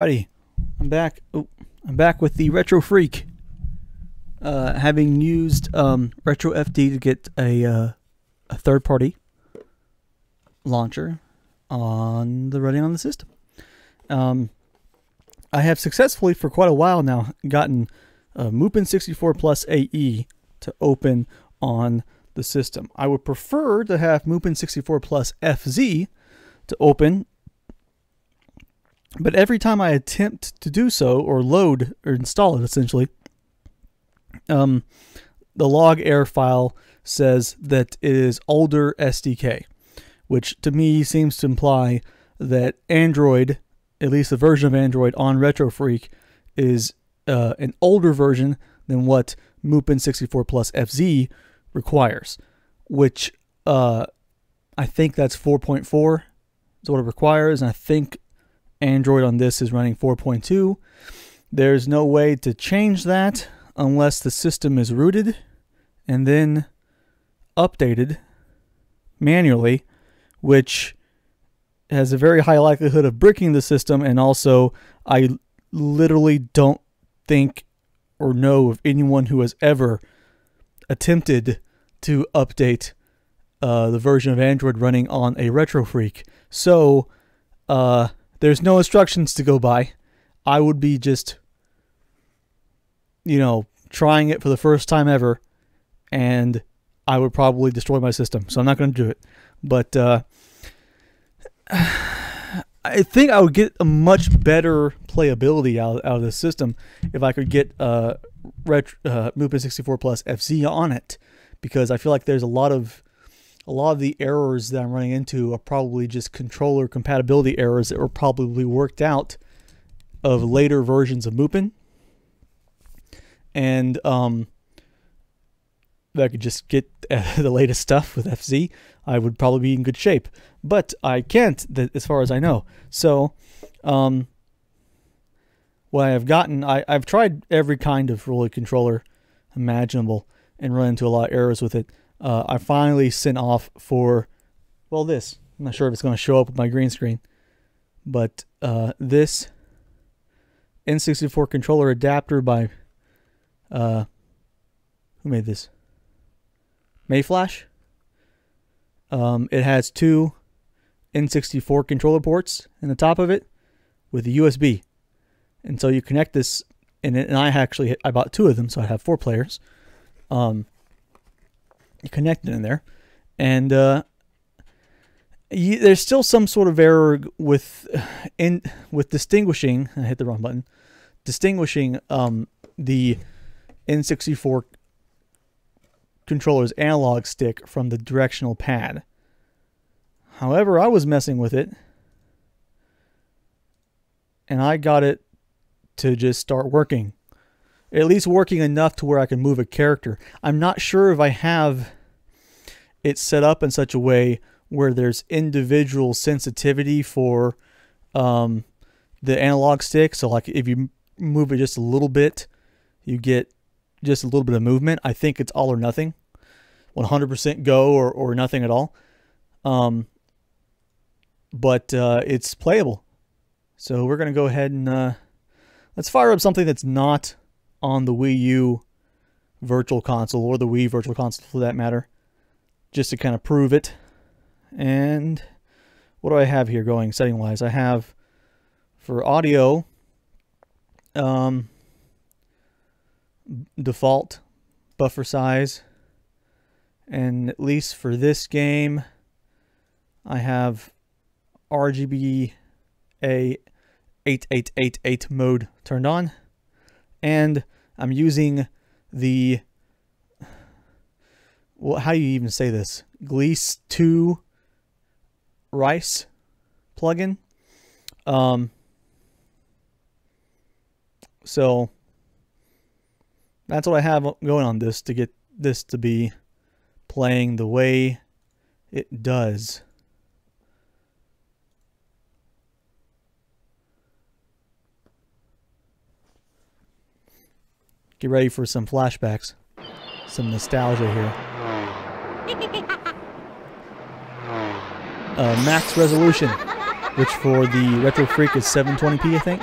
Howdy, I'm back. Oh, I'm back with the Retrofreak. Having used RetroFD to get a third-party launcher running on the system. I have successfully, for quite a while now, gotten Mupen 64 Plus AE to open on the system. I would prefer to have Mupen 64 Plus FZ to open, but every time I attempt to do so, or load, or install it essentially, the log error file says that it is older SDK, which to me seems to imply that Android, at least the version of Android on Retrofreak, is an older version than what Mupen 64 Plus FZ requires, which I think that's 4.4 is what it requires, and I think Android on this is running 4.2. There's no way to change that unless the system is rooted and then updated manually, which has a very high likelihood of bricking the system. And also, I literally don't think or know of anyone who has ever attempted to update the version of Android running on a Retrofreak. So there's no instructions to go by. I would be just, trying it for the first time ever, and I would probably destroy my system. So I'm not going to do it. But I think I would get a much better playability out of this system if I could get Mupen 64 Plus FZ on it, because I feel like there's a lot of the errors that I'm running into are probably just controller compatibility errors that were probably worked out of later versions of Mupen. And if I could just get the latest stuff with FZ, I would probably be in good shape. But I can't, as far as I know. So what I've gotten, I've tried every kind of Roller controller imaginable and run into a lot of errors with it. I finally sent off for, well, this. I'm not sure if it's going to show up with my green screen, but this N64 controller adapter by, who made this? Mayflash. It has two N64 controller ports in the top of it with a USB, and so you connect this in it. And I bought two of them, so I have 4 players. You connect it in there, and there's still some sort of error with distinguishing. I hit the wrong button. Distinguishing the N64 controller's analog stick from the directional pad. However, I was messing with it, and I got it to just start working. At least working enough to where I can move a character. I'm not sure if I have it set up in such a way where there's individual sensitivity for the analog stick. So like if you move it just a little bit, you get just a little bit of movement. I think it's all or nothing. 100% go or nothing at all. But it's playable. So we're going to go ahead and let's fire up something that's not on the Wii U Virtual Console, or the Wii Virtual Console for that matter, just to kind of prove it. And what do I have here going setting wise? I have for audio default buffer size, and at least for this game I have RGB A8888 mode turned on. And I'm using the, well, how do you even say this? Gliese 2 Rice plugin. So that's what I have going on this to get this to be playing the way it does. Get ready for some flashbacks, some nostalgia here. Max resolution, which for the Retrofreak is 720p, I think.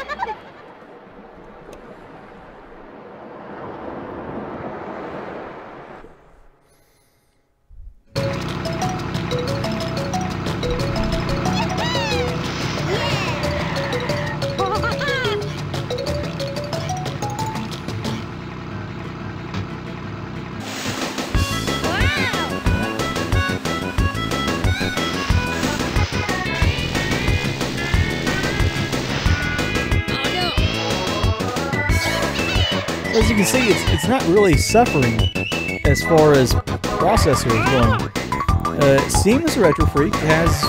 As you can see, it's not really suffering as far as processor is going. It seems Retrofreak has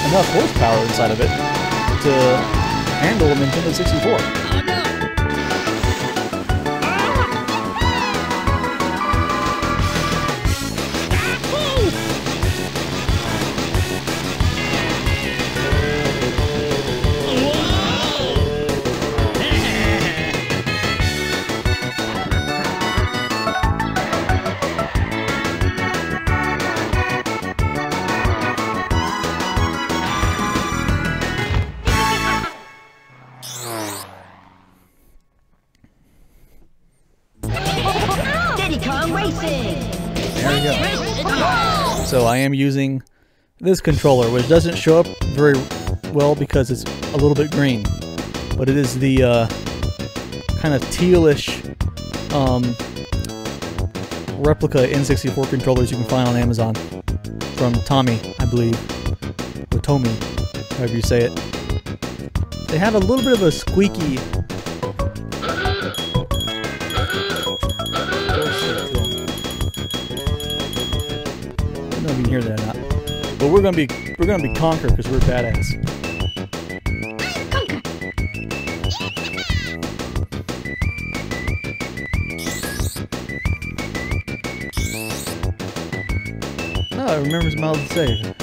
enough horsepower inside of it to handle a Nintendo 64. There we go. So I am using this controller, which doesn't show up very well because it's a little bit green, but it is the kind of tealish replica N64 controllers you can find on Amazon from Tommy, I believe, or Tomy, however you say it. They have a little bit of a squeaky I don't know if you can hear that or not. But we're gonna be Conquer because we're badass. Oh, I remember his mouth to save.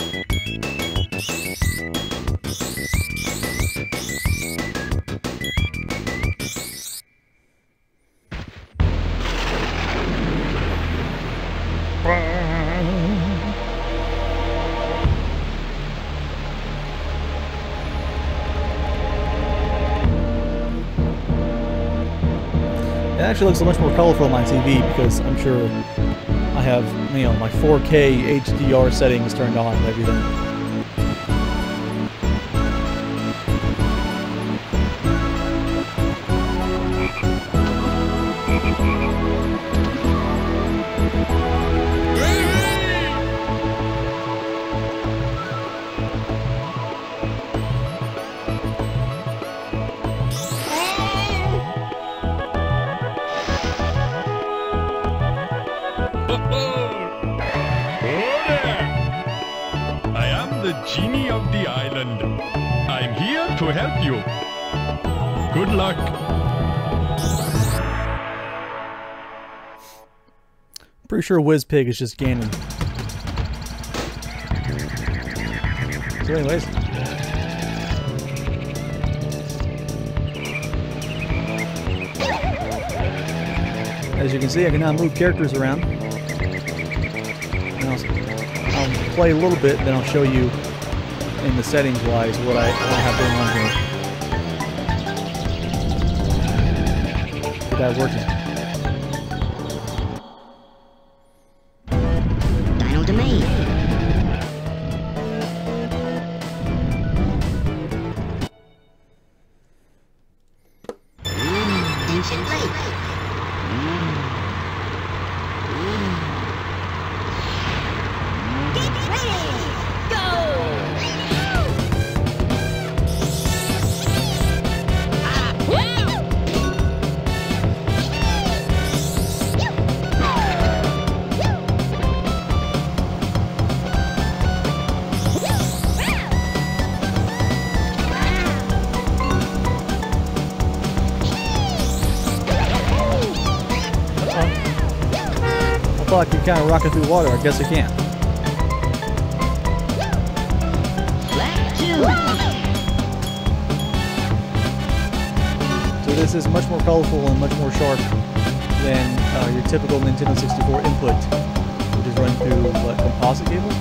It actually looks much more colorful on my TV because I'm sure I have, you know, my 4K HDR settings turned on and everything. Genie of the island. I'm here to help you. Good luck. Pretty sure WizPig is just Ganon. So anyways. As you can see, I can now move characters around. I'll play a little bit, then I'll show you in the settings wise what I have going on here. Get that working. Final domain. Ancient lake. Get ready. Go. I thought I could kind of rock it through water. I guess I can't. So this is much more colorful and much more sharp than your typical Nintendo 64 input, which is run through what, composite cable?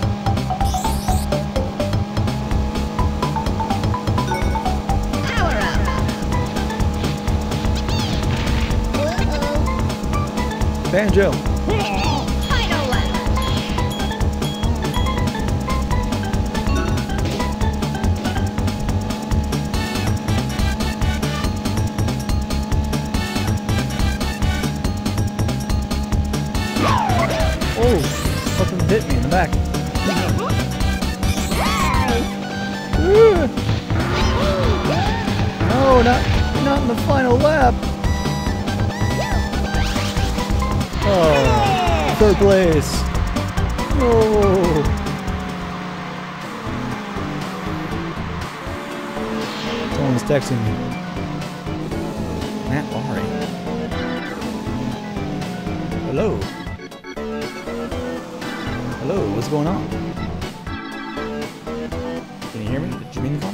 Power up. Banjo. Final lap. Oh, something hit me in the back. No, not in the final lap. Oh, third place. Oh. Someone's texting me. Matt Laurie. Hello. Hello, what's going on? Can you hear me? Did you mean to call?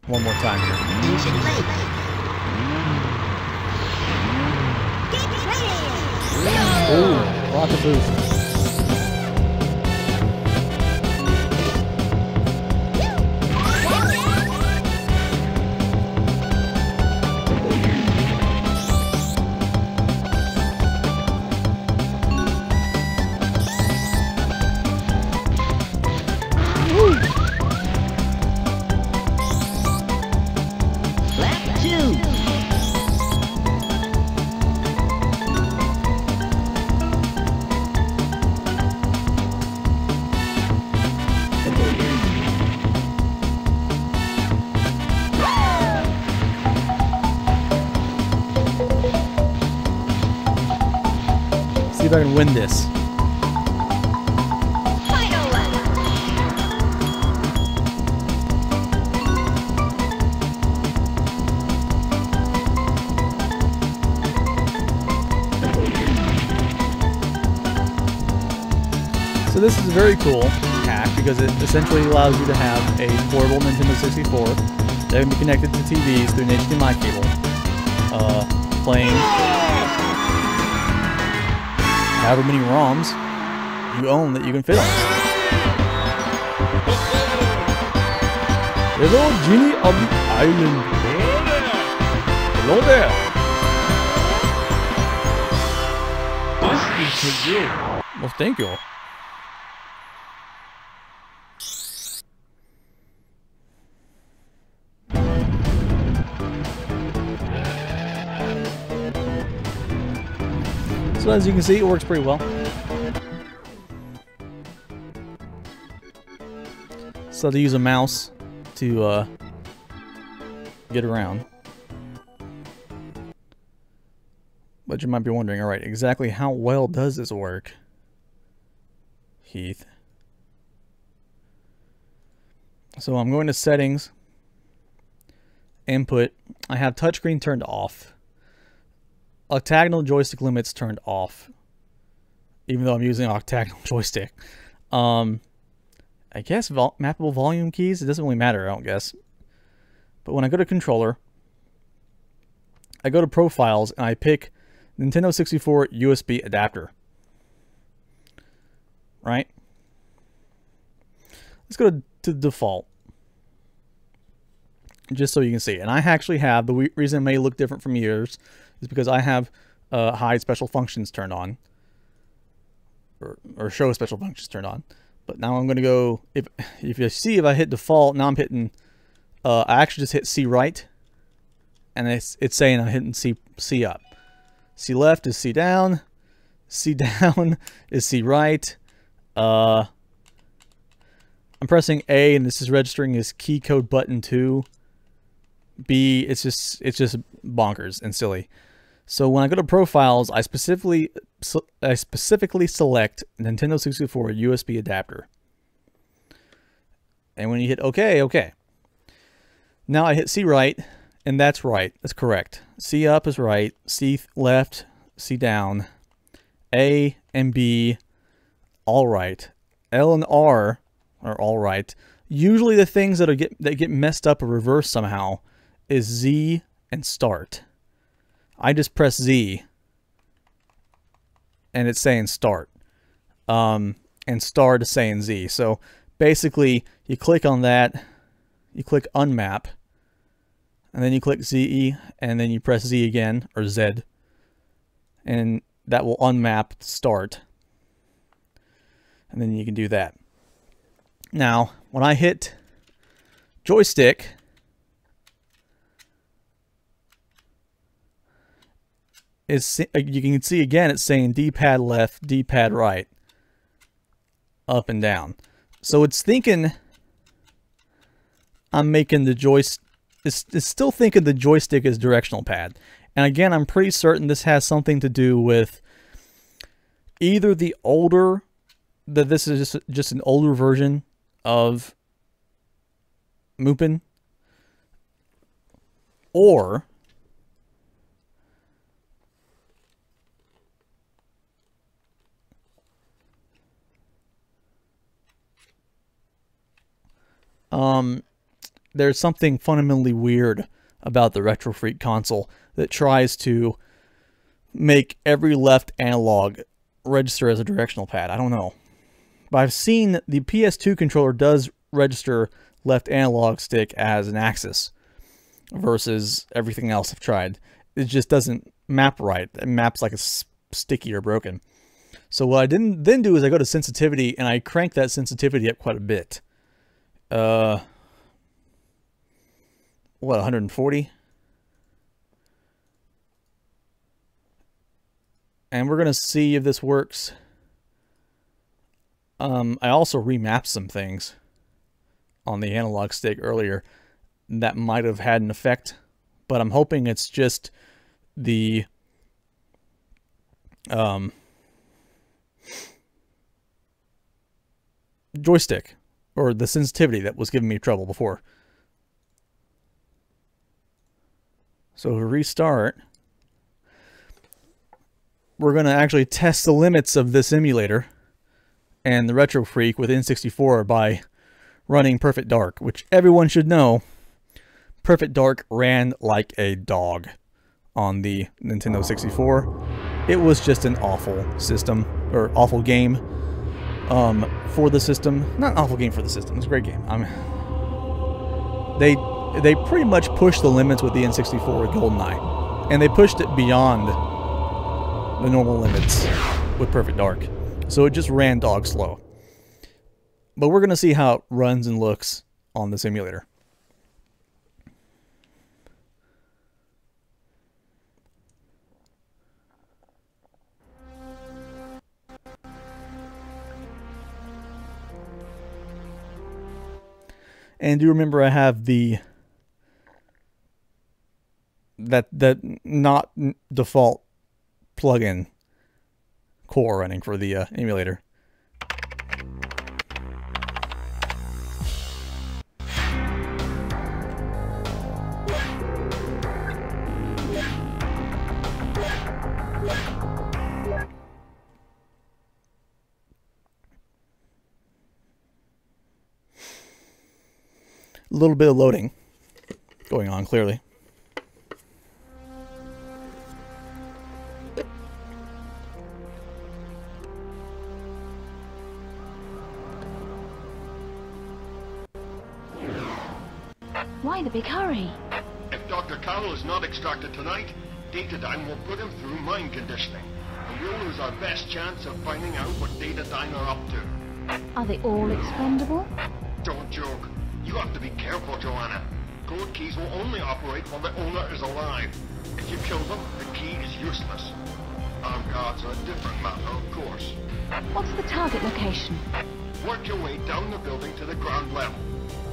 One more time here. Engine late. Get ready. Ooh, rocket boost. See if I can win this. Final lap. So this is a very cool hack because it essentially allows you to have a portable Nintendo 64 that can be connected to TVs through an HDMI cable, playing however many ROMs you own that you can fit on. Hello, Genie of the Island. Hello there. Well, thank you. So as you can see, it works pretty well. So to use a mouse to get around. But you might be wondering, alright, exactly how well does this work, Heath? So I'm going to settings, input. I have touchscreen turned off. Octagonal joystick limits turned off. even though I'm using an octagonal joystick. I guess mappable volume keys, it doesn't really matter, I don't guess. But when I go to controller, I go to profiles and I pick Nintendo 64 USB adapter. Right? Let's go to default. Just so you can see. And I actually have, the reason it may look different from yours is because I have hide special functions turned on. Or show special functions turned on. But now I'm going to go, if you see, if I hit default, now I'm hitting, I actually just hit C right. And it's saying I'm hitting C up. C left is C down. C down is C right. I'm pressing A and this is registering as key code button 2. B, it's just bonkers and silly. So when I go to profiles, I specifically select Nintendo 64 USB adapter. And when you hit OK, OK. Now I hit C right, and that's right. That's correct. C up is right. C left, C down. A and B, all right. L and R are all right. Usually the things that get messed up or reversed somehow is Z and start. I just press Z and it's saying start. And start is saying Z. So basically you click on that, you click unmap, and then you click Z, and then you press Z again, or Z, and that will unmap start. And then you can do that. Now, when I hit joystick, you can see again it's saying D-pad left, D-pad right, up and down. So it's thinking I'm making the joystick, it's still thinking the joystick is directional pad. And again, I'm pretty certain this has something to do with either the older, that this is just an older version of Mupen, or there's something fundamentally weird about the Retrofreak console that tries to make every left analog register as a directional pad. I don't know. But I've seen the PS2 controller does register left analog stick as an axis versus everything else I've tried. It just doesn't map right. It maps like it's sticky or broken. So what I didn't then do is I go to sensitivity and I crank that sensitivity up quite a bit. What, 140? And we're going to see if this works. I also remapped some things on the analog stick earlier that might have had an effect, but I'm hoping it's just the joystick or the sensitivity that was giving me trouble before. So to restart, we're going to actually test the limits of this emulator and the Retrofreak with N64 by running Perfect Dark, which everyone should know. Perfect Dark ran like a dog on the Nintendo 64. It was just an awful system, or awful game for the system. Not an awful game for the system. It's a great game. They pretty much pushed the limits with the N64 with GoldenEye, and they pushed it beyond the normal limits with Perfect Dark. So it just ran dog slow. But we're going to see how it runs and looks on this emulator. And do remember I have that not default plugin core running for the emulator. A little bit of loading going on, clearly. Why the big hurry? If Dr. Carroll is not extracted tonight, Datadyne will put him through mind conditioning, and we'll lose our best chance of finding out what Datadyne are up to. Are they all expendable? Don't joke. You have to be careful, Joanna. Code keys will only operate while the owner is alive. If you kill them, the key is useless. Armed guards are a different matter, of course. What's the target location? Work your way down the building to the ground level.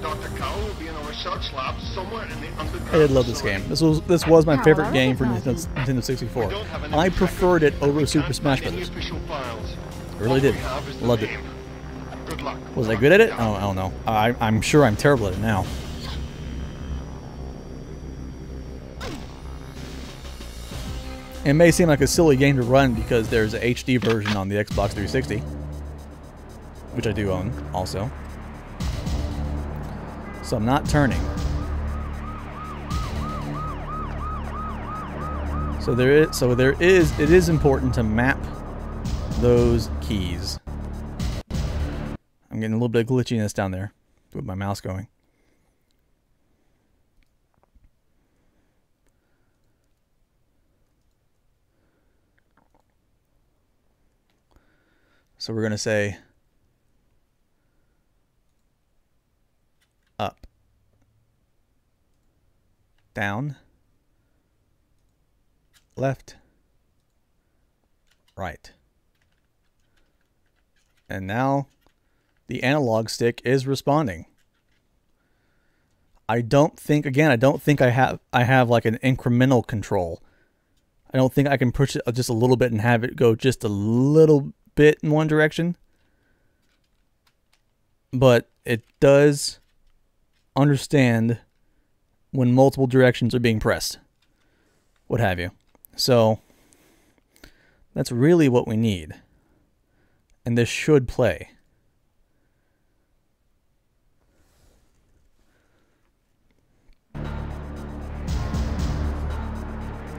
Dr. Carroll will be in a research lab somewhere in the underground. I did love this facility. game. This was my How favorite are game for the Nintendo 64. We don't have an I extract preferred it and over we Super can't Smash find any Bros. official files. I really All did. we have is the Loved it. name. Good luck. Was I good at it? Oh, I don't know. I'm sure I'm terrible at it now. It may seem like a silly game to run because there's an HD version on the Xbox 360, which I do own also. So I'm not turning. It is important to map those keys. I'm getting a little bit of glitchiness down there with my mouse going. So we're going to say up, down, left, right. And now the analog stick is responding. I don't think I have like an incremental control. I don't think I can push it just a little bit and have it go just a little bit in one direction. But it does understand when multiple directions are being pressed. What have you. So that's really what we need. And this should play.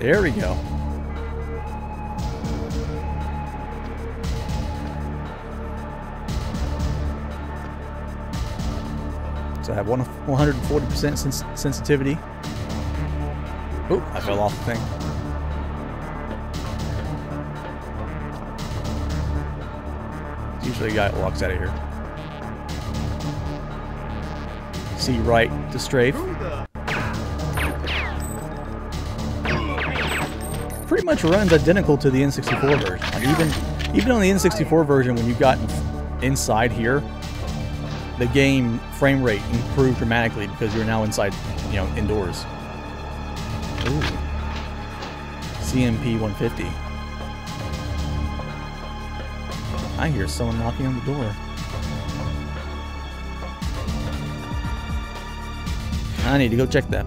There we go. So I have 140% sensitivity. Oop, I fell off the thing. Usually a guy walks out of here. See right to strafe. Pretty much runs identical to the N64 version. Like even on the N64 version, when you got inside here, the game frame rate improved dramatically because you're now inside, indoors. Ooh. CMP 150. I hear someone knocking on the door. I need to go check that.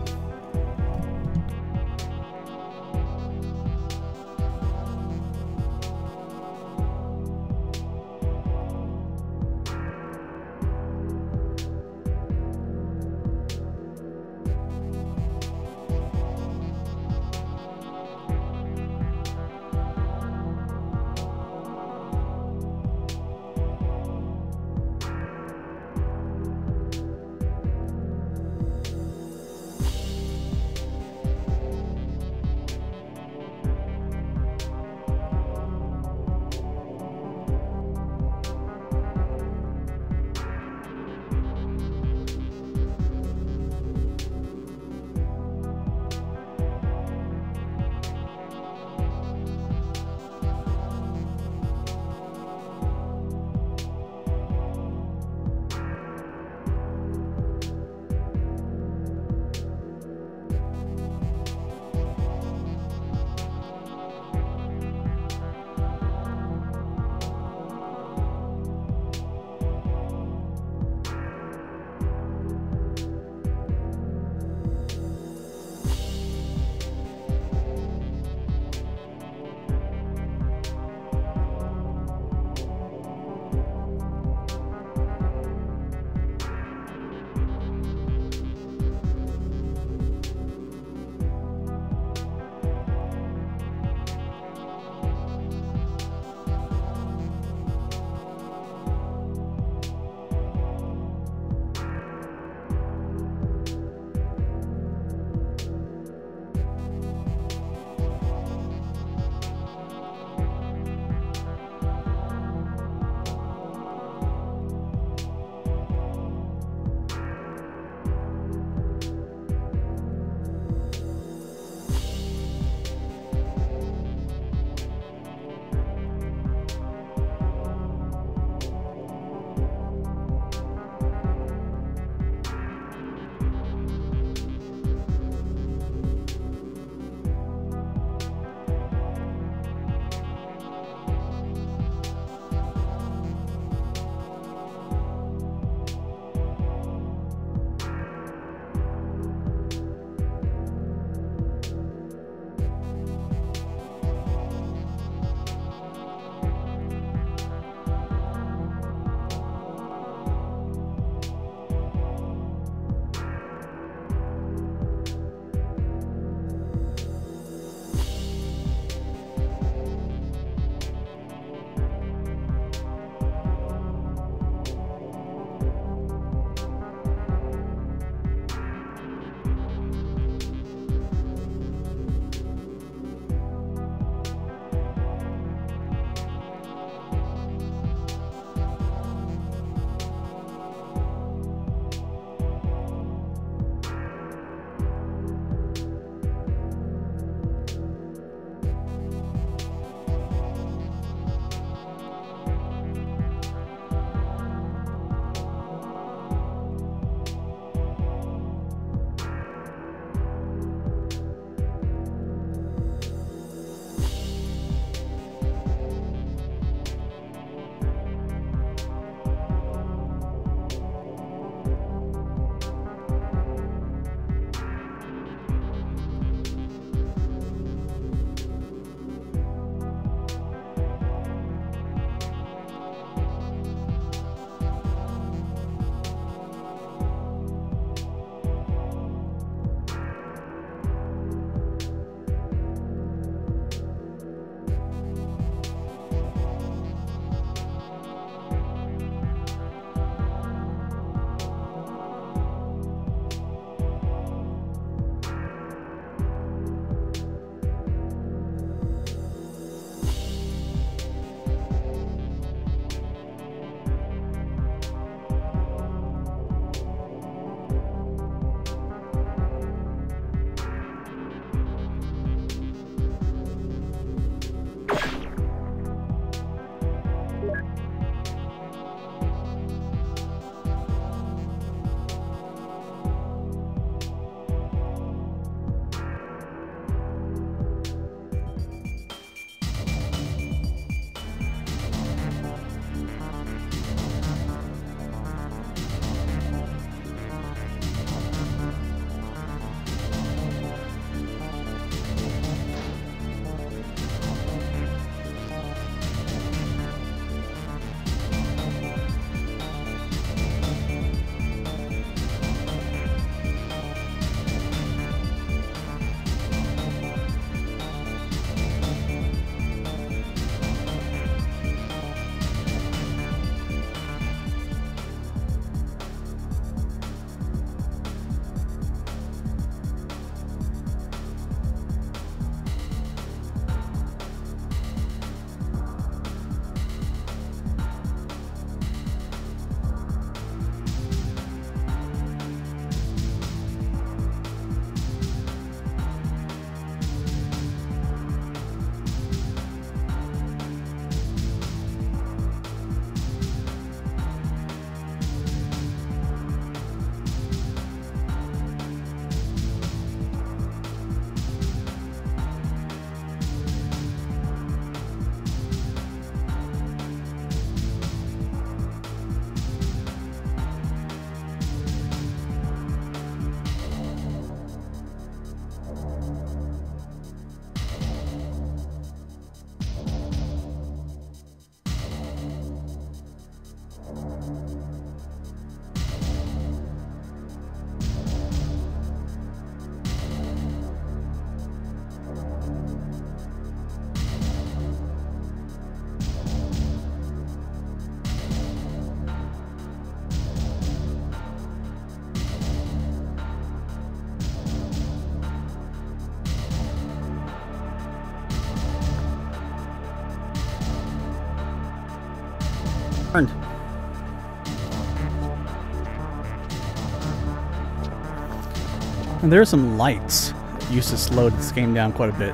And there are some lights that used to slow this game down quite a bit.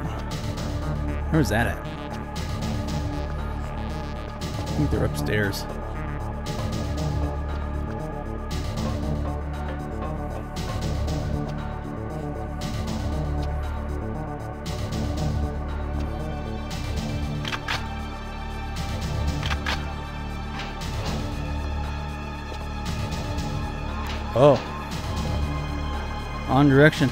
Where's that at? I think they're upstairs. Oh. On direction.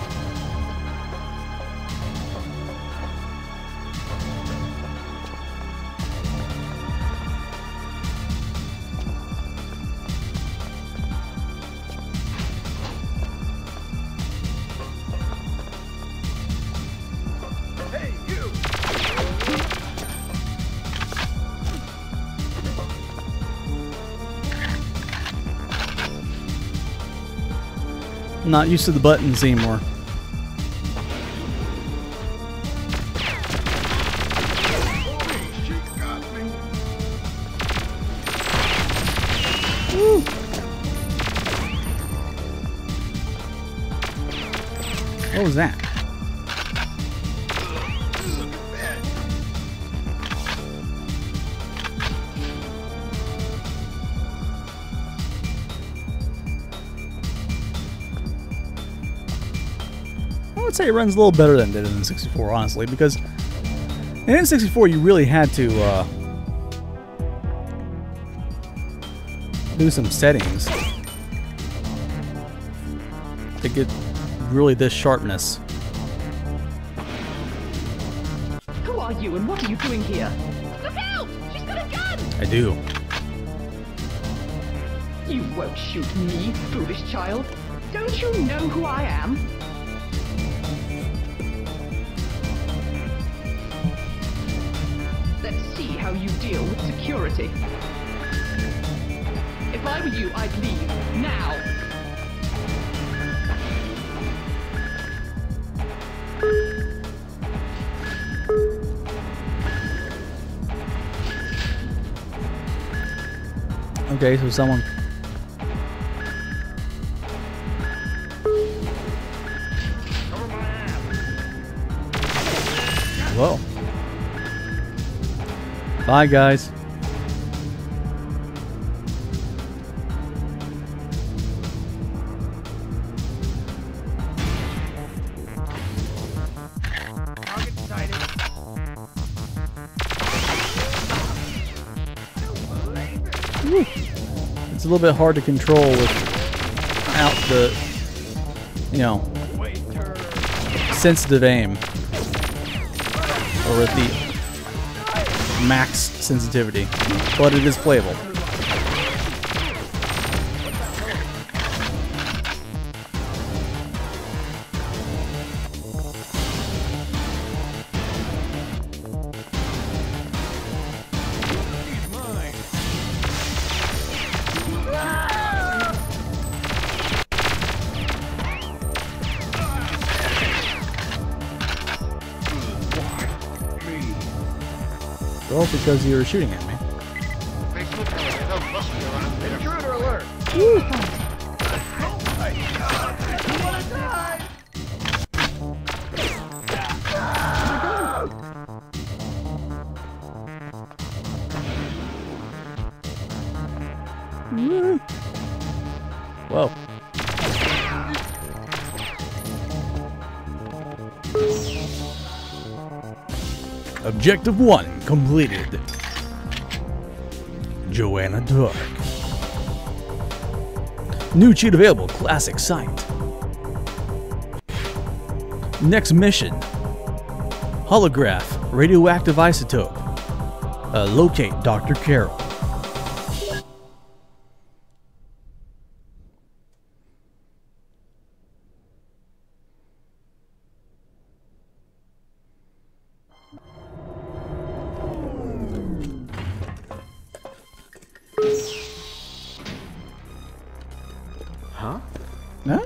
Hey, you! I'm not used to the buttons anymore. She got me. Woo. What was that? Look at that. I would say it runs a little better than it did in the 64, honestly, because in N64 you really had to do some settings to get really this sharpness. Who are you and what are you doing here? Look out! She's got a gun! I do. You won't shoot me, foolish child. Don't you know who I am? Let's see how you deal with security. If I were you, I'd leave. Now! Okay, so someone... Whoa. Bye, guys. Target sighted. It's a little bit hard to control without the, you know, sensitive aim. Or with the max sensitivity. But it is playable. Well, because you were shooting at me. Intruder alert! Whoa. Objective 1 completed. Joanna Dark. New cheat available. Classic site. Next mission. Holograph. Radioactive isotope. Locate Dr. Carroll. Huh? Huh?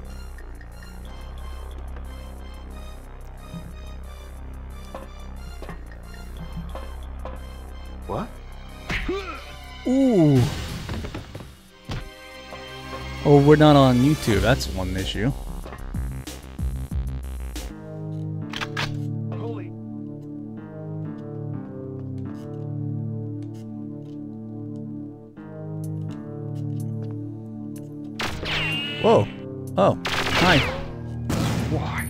What? Ooh. Oh, we're not on YouTube. That's one issue. Holy. Whoa. Oh. Hi. Why?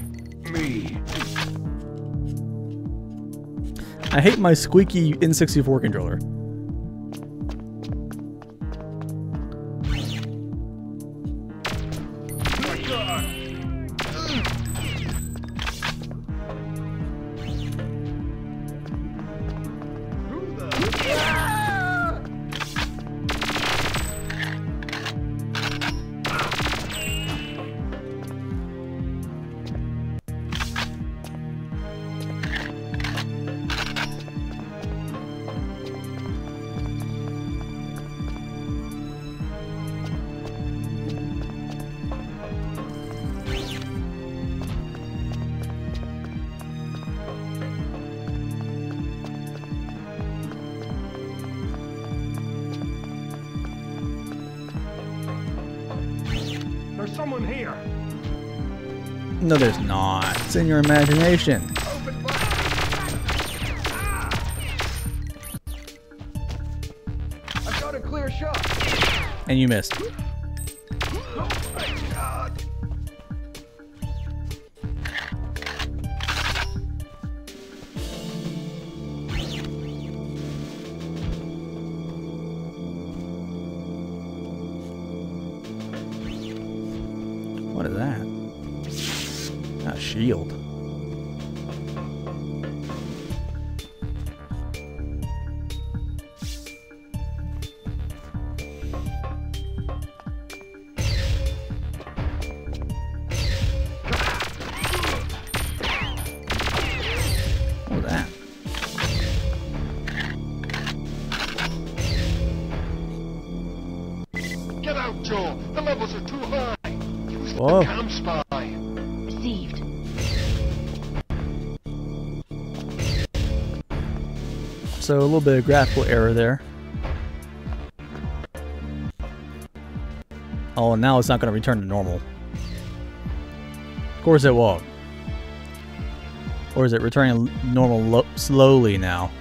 Me. I hate my squeaky N64 controller. There's someone here. No, there's not. It's in your imagination. Open fire. I've got a clear shot. And you missed. Oh my God. What is that? A shield. What was that? Get out, Joe. The levels are too high. Use Whoa. the cam spy. Received. So a little bit of graphical error there. Oh, and now it's not going to return to normal. Of course it won't. Or is it returning normal slowly now?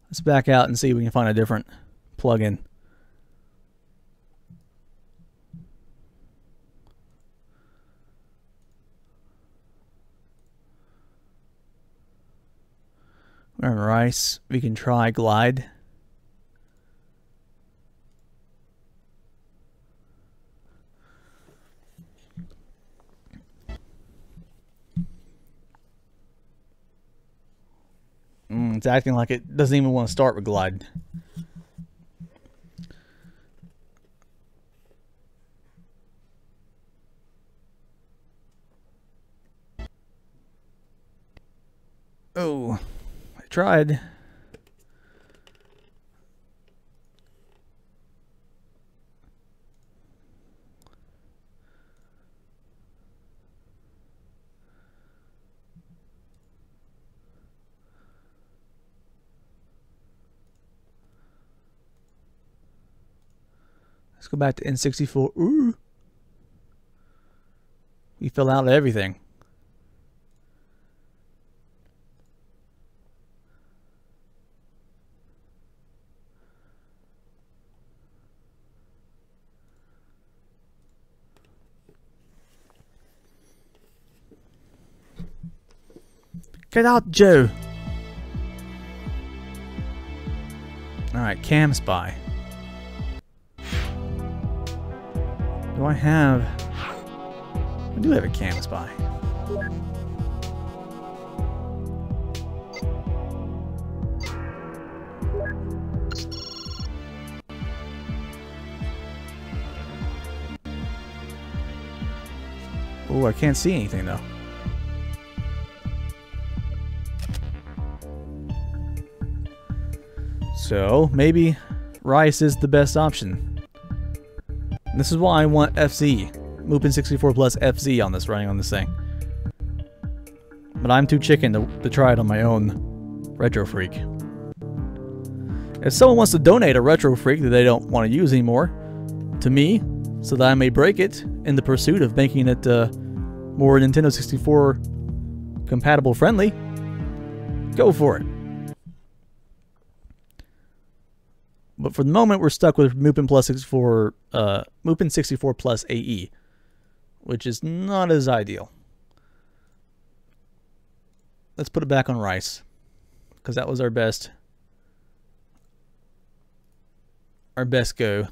Let's back out and see if we can find a different plugin. We're on Rice. We can try Glide. It's acting like it doesn't even want to start with Glide. Oh, I tried. Let's go back to N64. Ooh. We fell out of everything. Get out, Joe! Alright, Cam Spy. Do I have... I do have a Cam Spy. Oh, I can't see anything though. So, maybe Rice is the best option. This is why I want FC. Lupin 64 plus FZ on this, running on this thing. But I'm too chicken to try it on my own. Retrofreak. If someone wants to donate a Retrofreak that they don't want to use anymore to me, so that I may break it in the pursuit of making it more Nintendo 64 compatible friendly, go for it. But for the moment, we're stuck with Mupen Plus 64, Mupen 64 Plus AE, which is not as ideal. Let's put it back on rice, because that was our best go.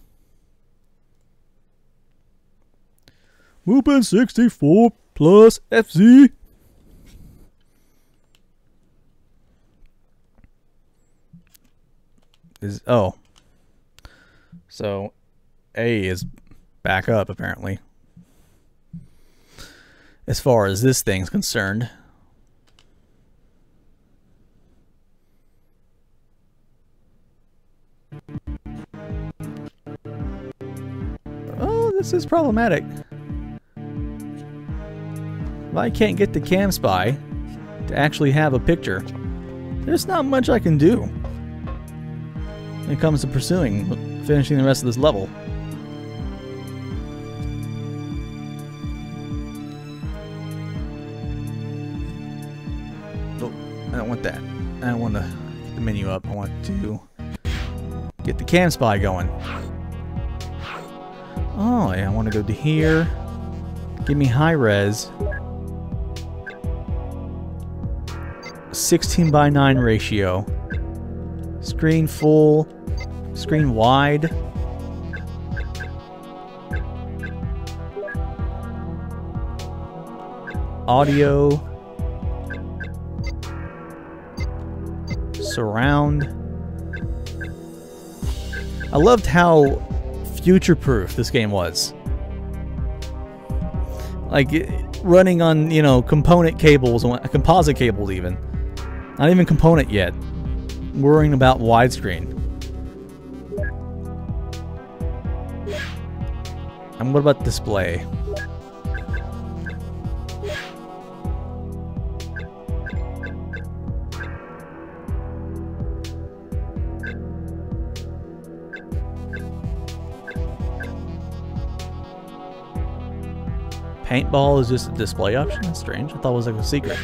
Mupen 64 Plus FZ. So A is back up apparently. As far as this thing's concerned. Oh, this is problematic. If I can't get the Cam Spy to actually have a picture, there's not much I can do when it comes to finishing the rest of this level. Oh, I don't want that. I don't want to get the menu up. I want to get the Cam Spy going. Oh, yeah, I want to go to here. Give me high res. 16:9 ratio. Screen full. Screen wide. Audio. Surround. I loved how future-proof this game was. Like, running on, you know, component cables, composite cables even. Not even component yet. Worrying about widescreen. And what about display? Paintball is just a display option? That's strange. I thought it was like a secret.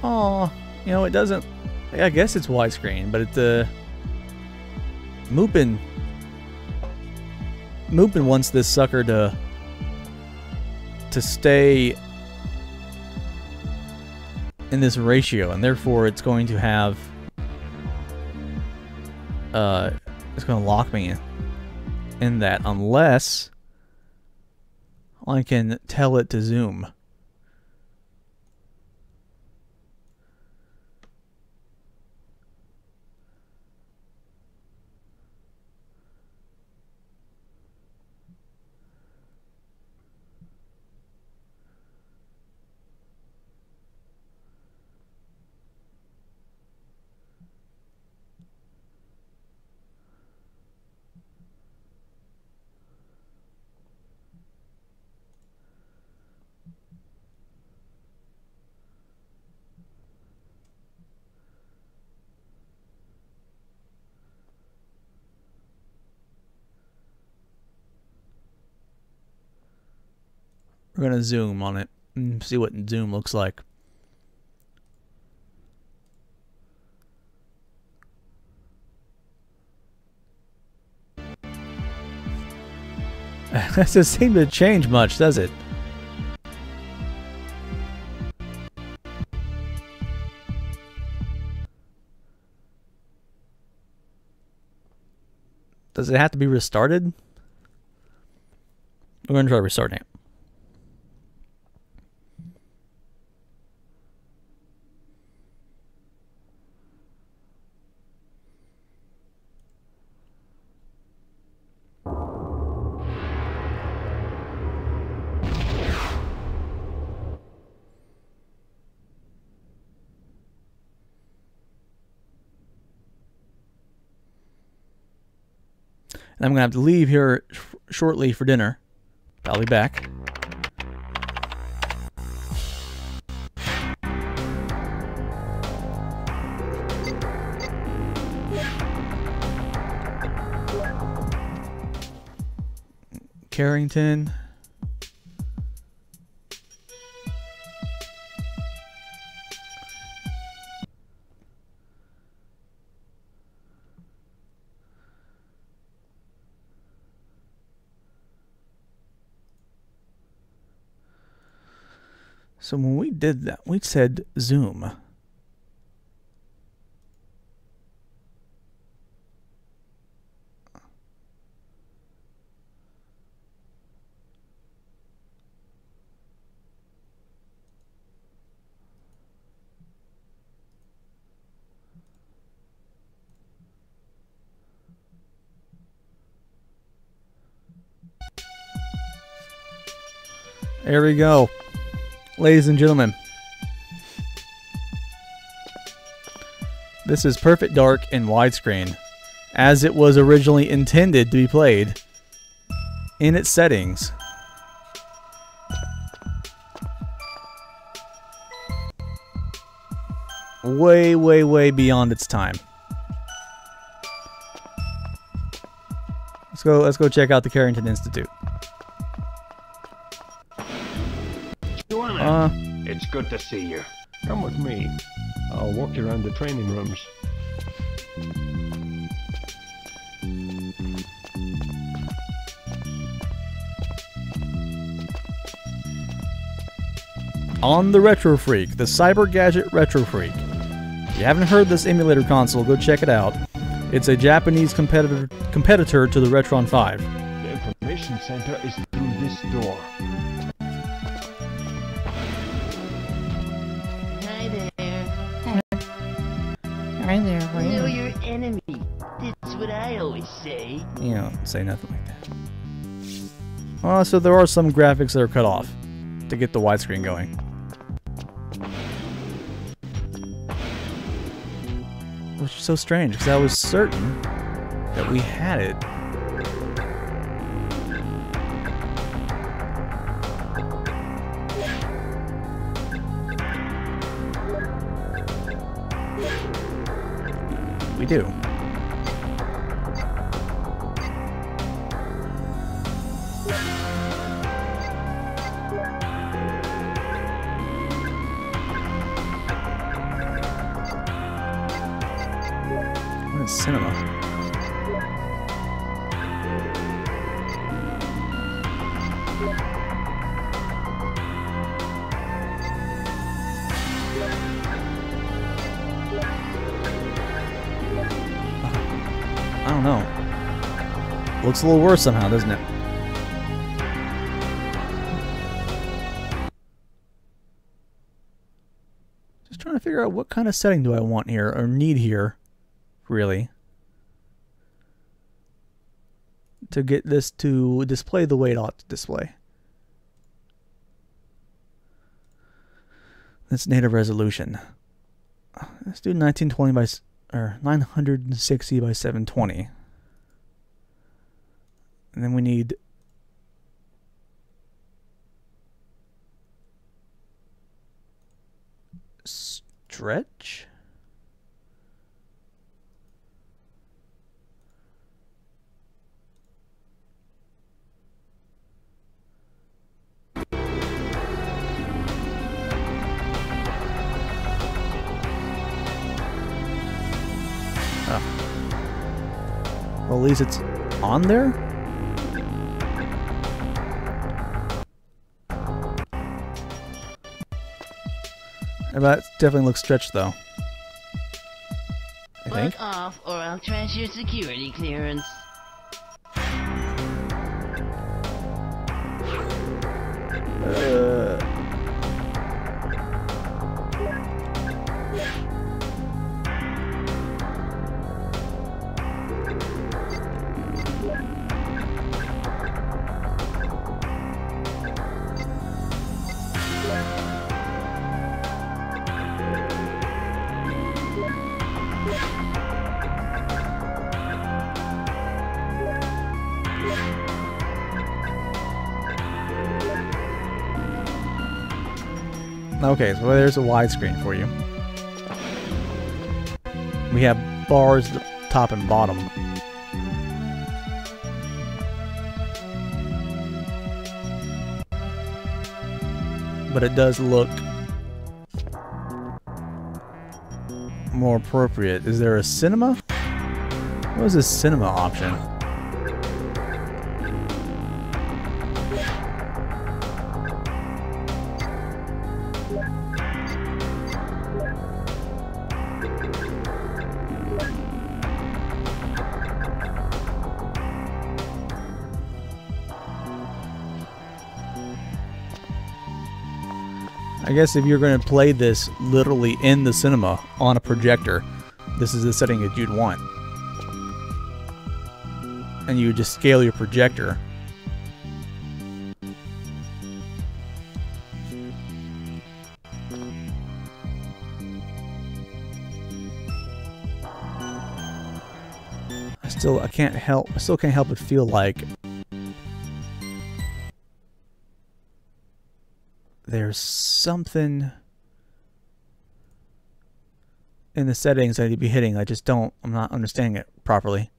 Oh, you know, it doesn't... I guess it's widescreen, but it's Mupen wants this sucker to stay in this ratio, and therefore it's going to have it's going to lock me in that unless I can tell it to zoom. We're going to zoom on it and see what zoom looks like. That doesn't seem to change much, does it? Does it have to be restarted? We're going to try restarting it. And I'm going to have to leave here shortly for dinner. I'll be back. Carrington. So when we did that, we said zoom. There we go. Ladies and gentlemen, this is perfect dark and widescreen, as it was originally intended to be played in its settings. Way, way, way beyond its time. Let's go check out the Carrington Institute. It's good to see you. Come with me. I'll walk you around the training rooms. On the Retrofreak, the Cyber Gadget Retrofreak. If you haven't heard this emulator console, go check it out. It's a Japanese competitor to the Retron 5. The information center is through this door. Hi there, know your enemy. That's what I always say. You don't say nothing like that. Well, so there are some graphics that are cut off to get the widescreen going. Which is so strange, because I was certain that we had it. We do. What is cinema? I don't know. Looks a little worse somehow, doesn't it? Just trying to figure out what kind of setting do I want here, or need here, really, to get this to display the way it ought to display. That's native resolution. Let's do 1920 by... or 960 by 720. And then we need stretch. Well, at least it's on there. That definitely looks stretched, though. I think. Fuck off, or I'll trash your security clearance. Okay, so there's a widescreen for you. We have bars at the top and bottom. But it does look more appropriate. Is there a cinema? What is this cinema option? I guess if you're going to play this literally in the cinema on a projector, this is the setting that you'd want. And you would just scale your projector. I still can't help but feel like there's something in the settings I need to be hitting. I'm not understanding it properly.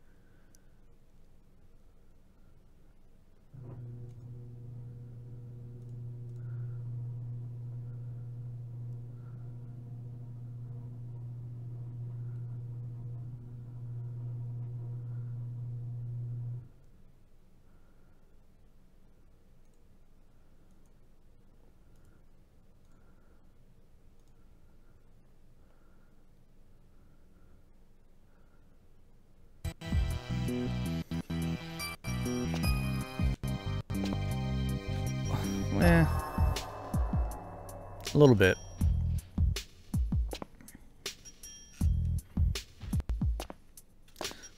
A little bit.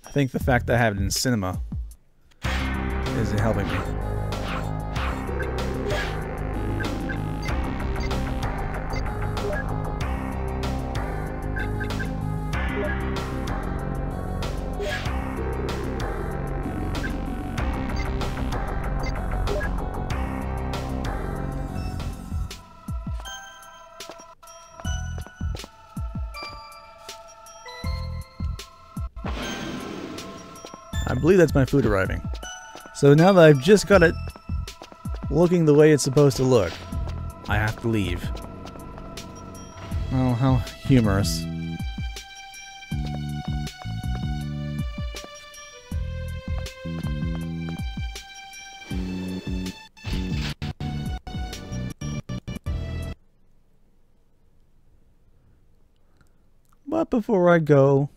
I think the fact that I have it in cinema isn't helping me. I believe that's my food arriving. So now that I've just got it looking the way it's supposed to look, I have to leave. Oh, how humorous. But before I go,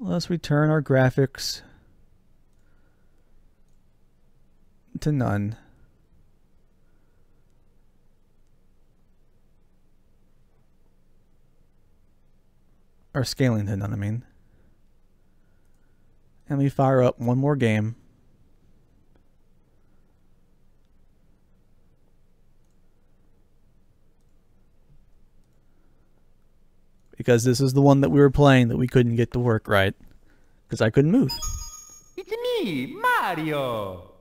let's return our graphics to none. Or scaling to none, I mean. And we fire up one more game. Because this is the one that we were playing that we couldn't get to work right. Because I couldn't move. It's me, Mario!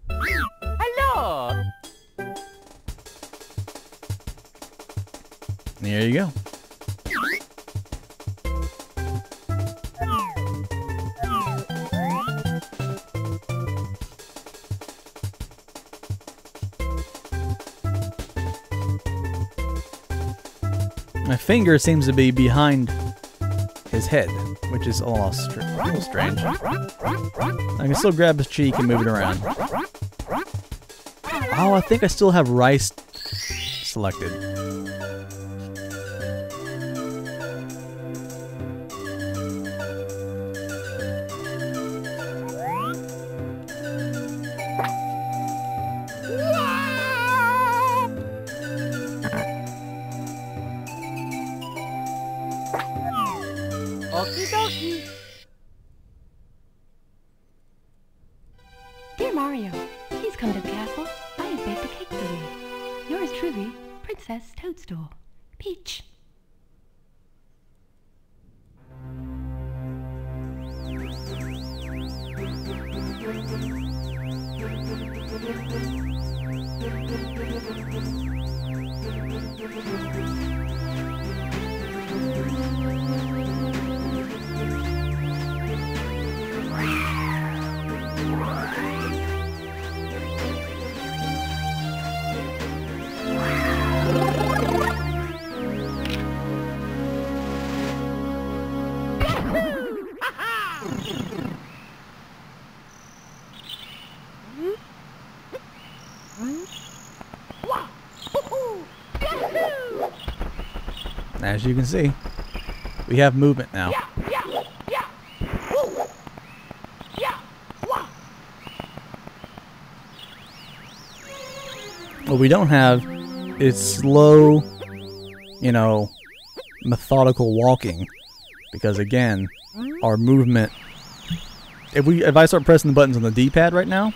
Hello! There you go. My finger seems to be behind his head, which is a little strange. I can still grab his cheek and move it around. Oh, I think I still have rice selected. Okie dokie. Dear Mario, please come to the castle. I have baked a cake for you. Yours truly, Princess Toadstool. Peach. as you can see, we have movement now. What we don't have is slow, you know, methodical walking, because again, our movement, if I start pressing the buttons on the D-pad right now,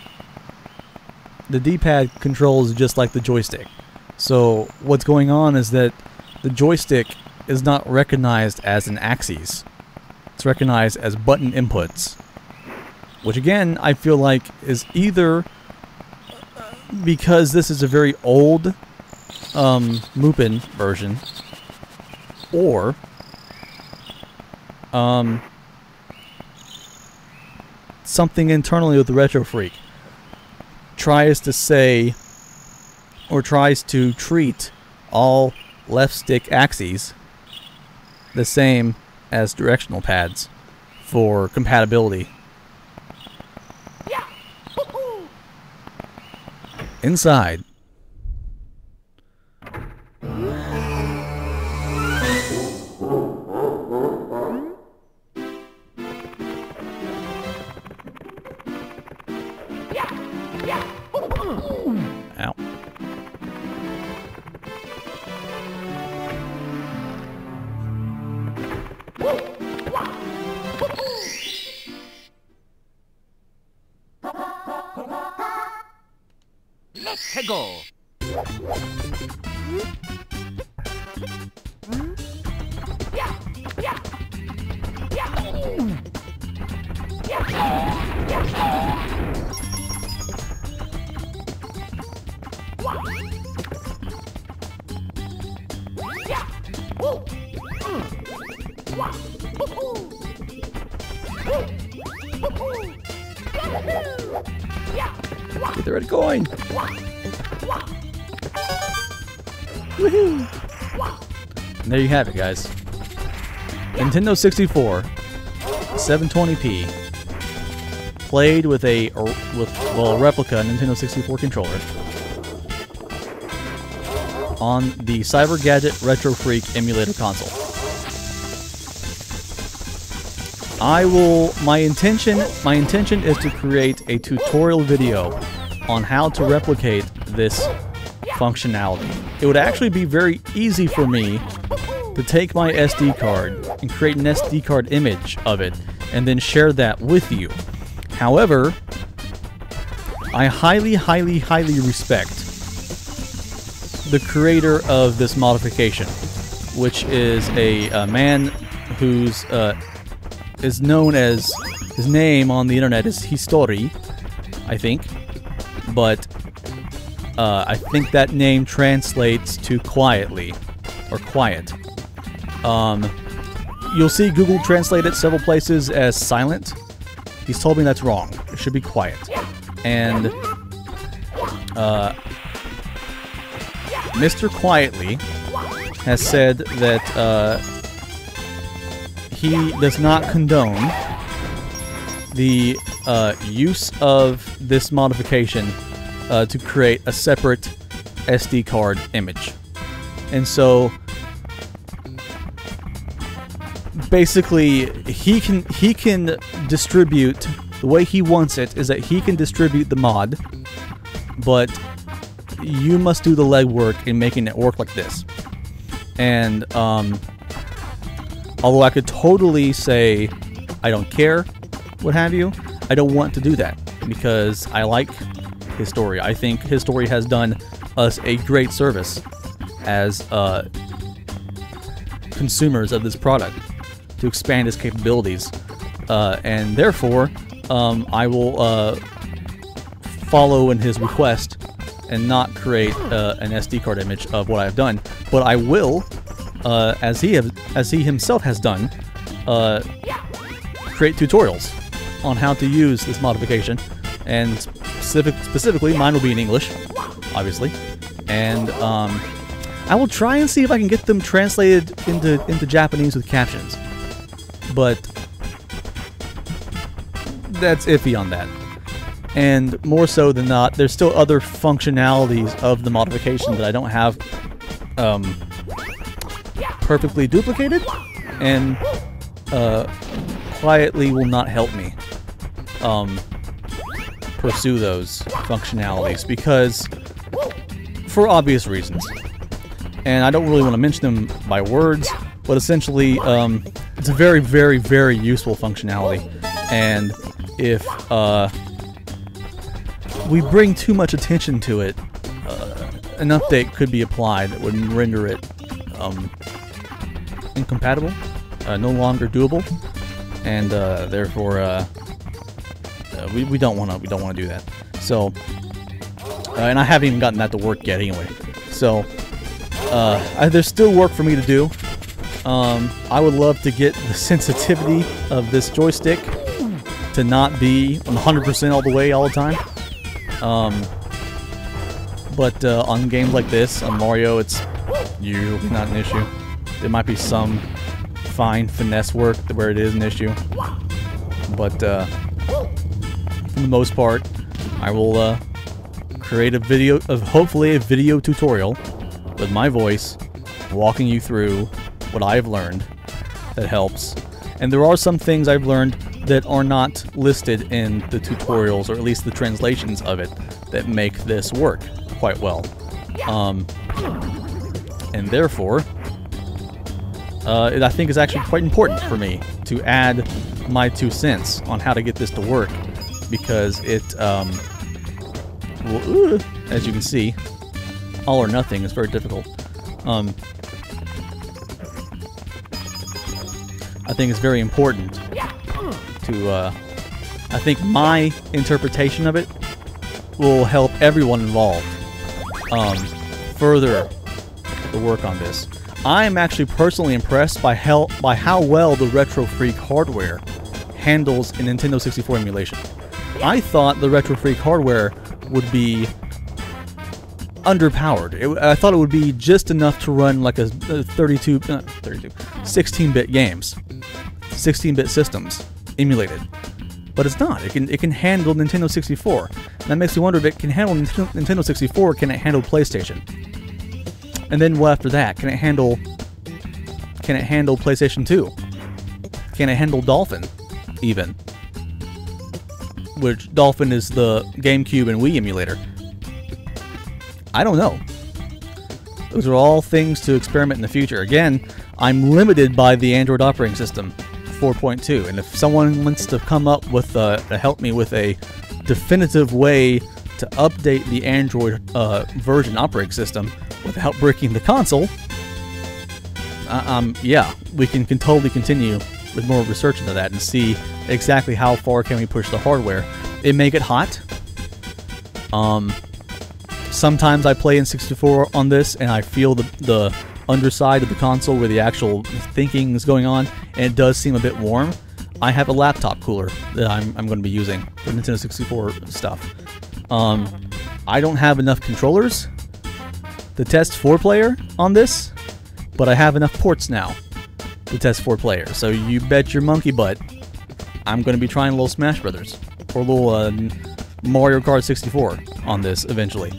the D-pad controls just like the joystick. So what's going on is that the joystick is not recognized as an axis. It's recognized as button inputs, which again I feel like is either because this is a very old Mupen version, or something internally with the Retrofreak tries to say, or tries to treat all left stick axes the same as directional pads for compatibility. Inside. Ow. Let's go. Get the red coin! Woohoo! And there you have it, guys. Nintendo 64, 720p, played with a replica Nintendo 64 controller on the Cyber Gadget Retrofreak emulator console. My intention is to create a tutorial video on how to replicate this functionality. It would actually be very easy for me to take my SD card and create an SD card image of it and then share that with you. However, I highly respect the creator of this modification, which is a man who's is known as, his name on the internet is Histori, I think, but I think that name translates to quietly, or quiet. You'll see Google translate it several places as silent. He's told me that's wrong. It should be quiet. And Mr. Quietly has said that he does not condone the use of this modification to create a separate SD card image. And so basically he can distribute, the way he wants it is that he can distribute the mod, but you must do the legwork in making it work like this. And although I could totally say I don't care, what have you, I don't want to do that because I like Histori. I think Histori has done us a great service as consumers of this product to expand its capabilities, and therefore I will follow in his request and not create an SD card image of what I've done, but I will, as he himself has done, create tutorials on how to use this modification, and specifically mine will be in English, obviously, and I will try and see if I can get them translated into Japanese with captions, but that's iffy on that. And more so than not, there's still other functionalities of the modification that I don't have perfectly duplicated, and quietly will not help me pursue those functionalities, because for obvious reasons. And I don't really want to mention them by words, but essentially it's a very, very, very useful functionality. And if we bring too much attention to it, an update could be applied that would render it incompatible, no longer doable, and therefore we don't want to do that. So, and I haven't even gotten that to work yet anyway. So there's still work for me to do. I would love to get the sensitivity of this joystick to not be 100% all the way all the time. But on games like this, on Mario, it's usually not an issue. There might be some fine finesse work where it is an issue. But for the most part, I will create a video, hopefully a video tutorial with my voice, walking you through what I've learned that helps. And there are some things I've learned that are not listed in the tutorials, or at least the translations of it, that make this work quite well. And therefore, I think it's actually quite important for me to add my 2 cents on how to get this to work, because it, well, as you can see, all or nothing is very difficult. I think it's very important to, I think my interpretation of it will help everyone involved further the work on this. I am actually personally impressed by how well the Retrofreak hardware handles a Nintendo 64 emulation. I thought the Retrofreak hardware would be underpowered. I thought it would be just enough to run like a 16-bit games, 16-bit systems emulated. But it's not. It can handle Nintendo 64. And that makes me wonder if it can handle Nintendo 64. Can it handle PlayStation? And then what after that? Can it handle PlayStation 2? Can it handle Dolphin even? Which Dolphin is the GameCube and Wii emulator. I don't know. Those are all things to experiment in the future. Again, I'm limited by the Android operating system 4.2, and if someone wants to come up with to help me with a definitive way to update the Android version operating system without breaking the console, yeah, we can totally continue with more research into that and see exactly how far can we push the hardware. It may get hot. Sometimes I play in 64 on this and I feel the underside of the console where the actual thinking is going on, and it does seem a bit warm. I have a laptop cooler that I'm going to be using for Nintendo 64 stuff. I don't have enough controllers to test 4-player on this, but I have enough ports now to test 4-player. So you bet your monkey butt I'm going to be trying a little Smash Brothers or a little Mario Kart 64 on this eventually.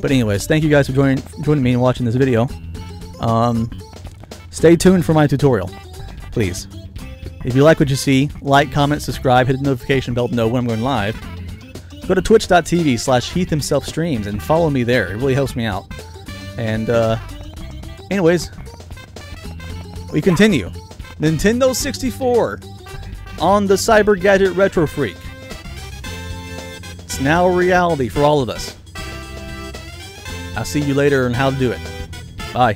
But anyways, thank you guys for joining me and watching this video. Stay tuned for my tutorial, please. If you like what you see, like, comment, subscribe, hit the notification bell to know when I'm going live. Go to twitch.tv/HeathHimselfStreams and follow me there. It really helps me out. And anyways, we continue. Nintendo 64 on the Cyber Gadget Retrofreak. It's now a reality for all of us. I'll see you later on how to do it. Bye.